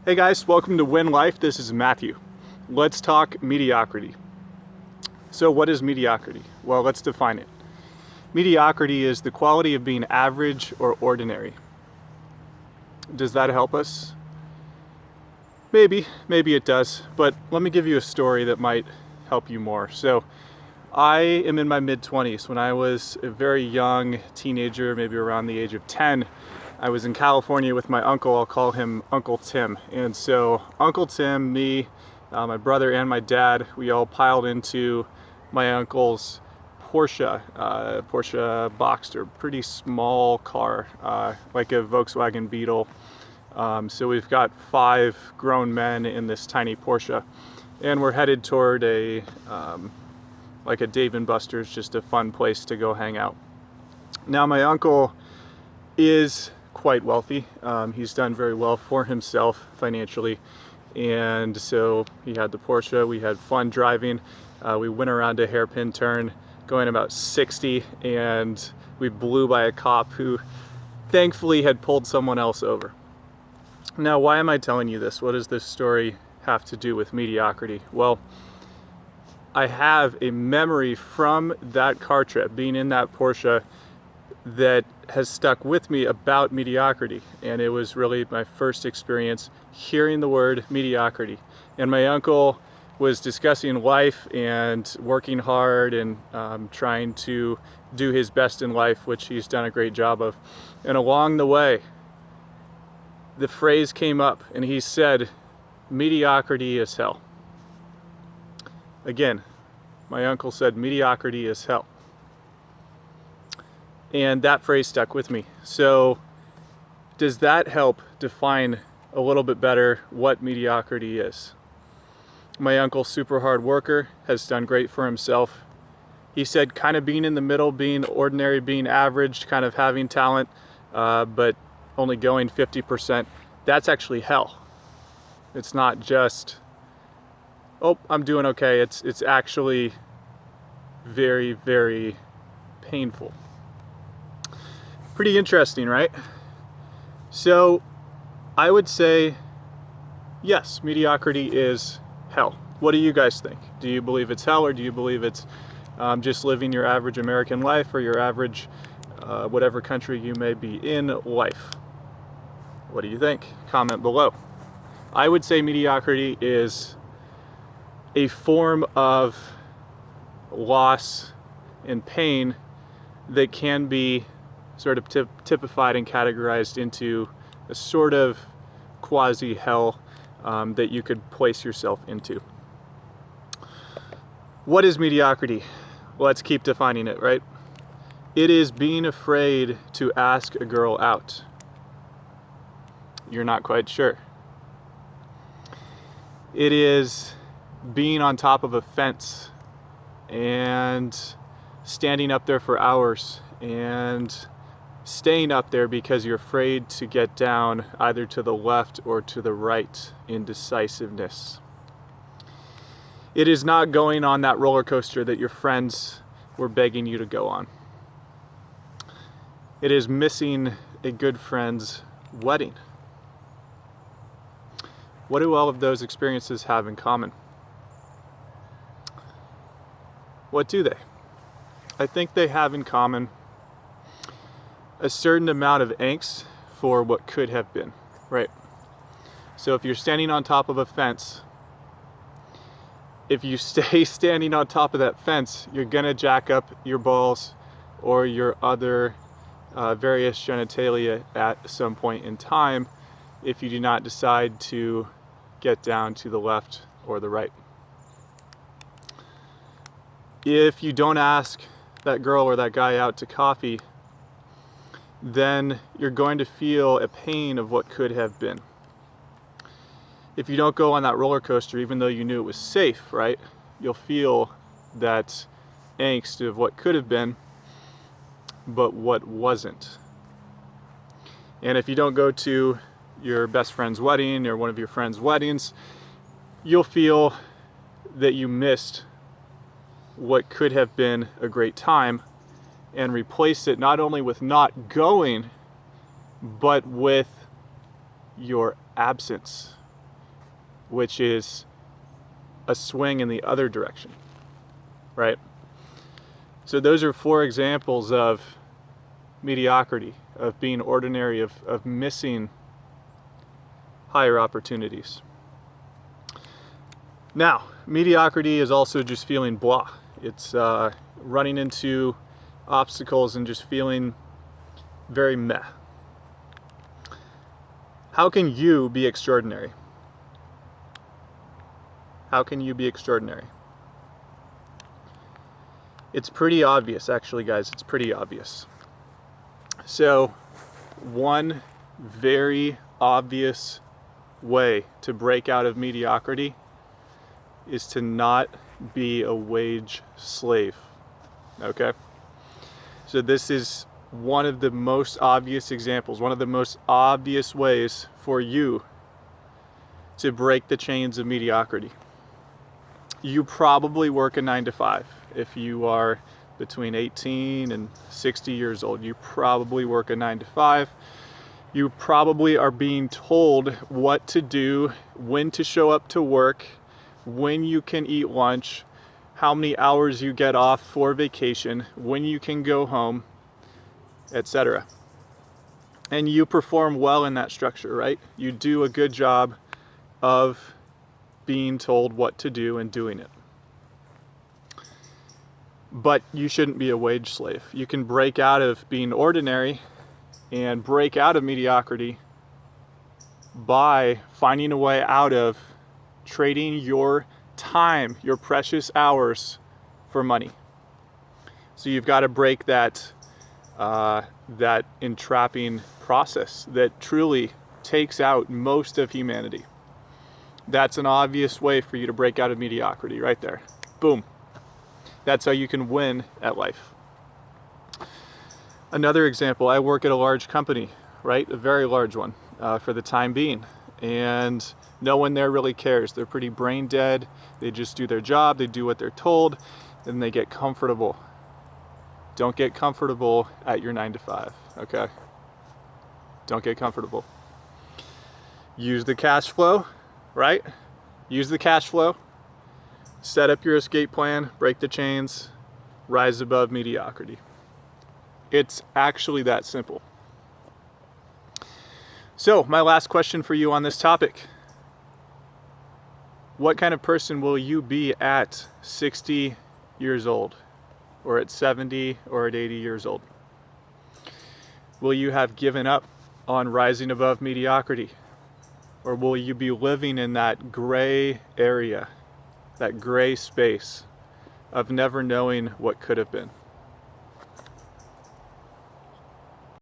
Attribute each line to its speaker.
Speaker 1: Hey guys, welcome to WinLife. This is Matthew. Let's talk mediocrity. So what is mediocrity? Well, let's define it. Mediocrity is the quality of being average or ordinary. Does that help us? Maybe it does, but let me give you a story that might help you more. So I am in my mid-20s. When I was a very young teenager, maybe around the age of 10, I was in California with my uncle. I'll call him Uncle Tim. And so Uncle Tim, me, my brother, and my dad, we all piled into my uncle's Porsche Boxster, pretty small car, like a Volkswagen Beetle. So we've got 5 grown men in this tiny Porsche, and we're headed toward like a Dave & Buster's, just a fun place to go hang out. Now my uncle is quite wealthy. He's done very well for himself financially, and so he had the Porsche. We had fun driving. We went around a hairpin turn going about 60, and we blew by a cop who thankfully had pulled someone else over. Now, why am I telling you this? What does this story have to do with mediocrity? Well, I have a memory from that car trip, being in that Porsche, that has stuck with me about mediocrity. And it was really my first experience hearing the word mediocrity. And my uncle was discussing life and working hard and trying to do his best in life, which he's done a great job of. And along the way, the phrase came up, and he said, mediocrity is hell. Again, my uncle said, mediocrity is hell. And that phrase stuck with me. So does that help define a little bit better what mediocrity is? My uncle's super hard worker, has done great for himself. He said kind of being in the middle, being ordinary, being average, kind of having talent, but only going 50%. That's actually hell. It's not just, oh, I'm doing okay. It's actually very, very painful. Pretty interesting, right? So I would say, yes, mediocrity is hell. What do you guys think? Do you believe it's hell, or do you believe it's just living your average American life, or your average whatever country you may be in life? What do you think? Comment below. I would say mediocrity is a form of loss and pain that can be sort of typified and categorized into a sort of quasi hell that you could place yourself into. What is mediocrity? Let's keep defining it, right? It is being afraid to ask a girl out. You're not quite sure. It is being on top of a fence and standing up there for hours and staying up there because you're afraid to get down either to the left or to the right. Indecisiveness. It is not going on that roller coaster that your friends were begging you to go on. It is missing a good friend's wedding. What do all of those experiences have in common? What do they? I think they have in common a certain amount of angst for what could have been, right? So if you're standing on top of a fence, if you stay standing on top of that fence, you're gonna jack up your balls or your other various genitalia at some point in time if you do not decide to get down to the left or the right. If you don't ask that girl or that guy out to coffee, then you're going to feel a pain of what could have been. If you don't go on that roller coaster, even though you knew it was safe, right? You'll feel that angst of what could have been, but what wasn't. And if you don't go to your best friend's wedding or one of your friends' weddings, you'll feel that you missed what could have been a great time and replace it not only with not going, but with your absence. which is a swing in the other direction, right? So those are 4 examples of mediocrity, of being ordinary, of missing higher opportunities. Now, mediocrity is also just feeling blah. It's running into obstacles and just feeling very meh. How can you be extraordinary? How can you be extraordinary? It's pretty obvious, actually, guys. It's pretty obvious. So, one very obvious way to break out of mediocrity is to not be a wage slave. Okay? So this is one of the most obvious examples, one of the most obvious ways for you to break the chains of mediocrity. You probably work a 9-to-5. If you are between 18 and 60 years old, you probably work a 9-to-5. You probably are being told what to do, when to show up to work, when you can eat lunch, how many hours you get off for vacation, when you can go home, etc. And you perform well in that structure, right? You do a good job of being told what to do and doing it. But you shouldn't be a wage slave. You can break out of being ordinary and break out of mediocrity by finding a way out of trading your time, your precious hours, for money. So you've got to break that entrapping process that truly takes out most of humanity. That's an obvious way for you to break out of mediocrity right there. Boom. That's how you can win at life. Another example, I work at a large company, right? A very large one for the time being. And no one there really cares. They're pretty brain dead. They just do their job. They do what they're told. And they get comfortable. Don't get comfortable at your 9-to-5, okay? Don't get comfortable. Use the cash flow, right? Use the cash flow. Set up your escape plan, break the chains, rise above mediocrity. It's actually that simple. So, my last question for you on this topic. What kind of person will you be at 60 years old? Or at 70 or at 80 years old? Will you have given up on rising above mediocrity? Or will you be living in that gray area, that gray space of never knowing what could have been?